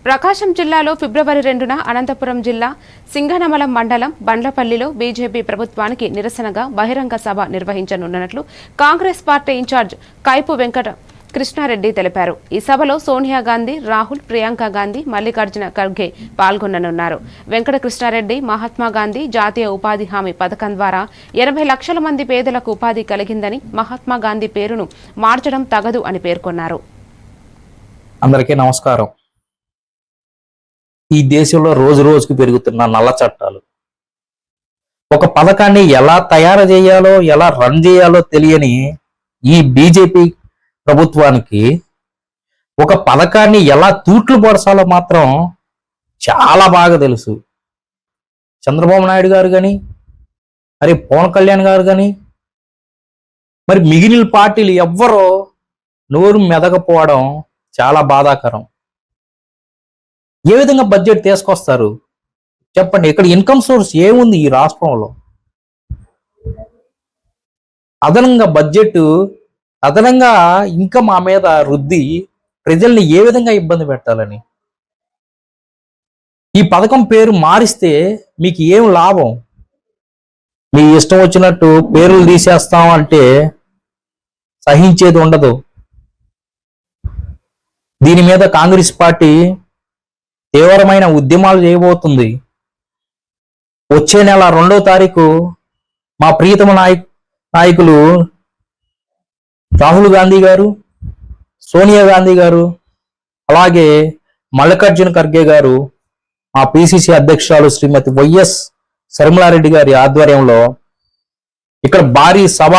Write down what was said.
ప్రకాశం జిల్లాలో ఫిబ్రవరి 2న అనంతపురం జిల్లా సింగనమల మండలం బండ్లపల్లిలో బీజేపీ ప్రభుత్వానికి నిరసనగా బహిరంగ సభ నిర్వహించనున్నట్లు కాంగ్రెస్ పార్టీ ఇన్ఛార్జ్ కైపు వెంకట కృష్ణారెడ్డి తెలిపారు. ఈ సభలో సోనియా గాంధీ, రాహుల్, ప్రియాంక గాంధీ, మల్లికార్జున ఖర్గే పాల్గొననున్నారు. వెంకట కృష్ణారెడ్డి మహాత్మా గాంధీ జాతీయ ఉపాధి హామీ పథకం ద్వారా 80 లక్షల మంది పేదలకు ఉపాధి కలిగిందని, మహాత్మా గాంధీ పేరును మార్చడం తగదు అని పేర్కొన్నారు. అందరికీ నమస్కారం. ఈ దేశంలో రోజు రోజుకు పెరుగుతున్న నల్ల చట్టాలు, ఒక పథకాన్ని ఎలా తయారు చేయాలో, ఎలా రన్ చేయాలో తెలియని ఈ బీజేపీ ప్రభుత్వానికి ఒక పథకాన్ని ఎలా తూట్లు పొడసాలో మాత్రం చాలా బాగా తెలుసు. చంద్రబాబు నాయుడు గారు కానీ, మరి పవన్ కళ్యాణ్ గారు కానీ, మరి మిగిలిన పార్టీలు ఎవ్వరూ నోరు మెదకపోవడం చాలా బాధాకరం. ఏ విధంగా బడ్జెట్ తీసుకొస్తారు చెప్పండి? ఇక్కడ ఇన్కమ్ సోర్స్ ఏముంది ఈ రాష్ట్రంలో? అదనంగా బడ్జెట్, అదనంగా ఇంకా మా మీద రుద్ది ప్రజల్ని ఏ విధంగా ఇబ్బంది పెట్టాలని? ఈ పథకం పేరు మారిస్తే మీకు ఏం లాభం? మీ ఇష్టం వచ్చినట్టు పేర్లు తీసేస్తాం అంటే సహించేది ఉండదు. దీని మీద కాంగ్రెస్ పార్టీ తీవ్రమైన ఉద్యమాలు చేయబోతుంది. వచ్చే నెల 2వ తారీఖు మా ప్రియతమ నాయకులు రాహుల్ గాంధీ గారు, సోనియా గాంధీ గారు, అలాగే మల్లికార్జున ఖర్గే గారు, మా పిసిసి అధ్యక్షురాలు శ్రీమతి వైఎస్ శర్మిలారెడ్డి గారి ఆధ్వర్యంలో ఇక్కడ భారీ సభ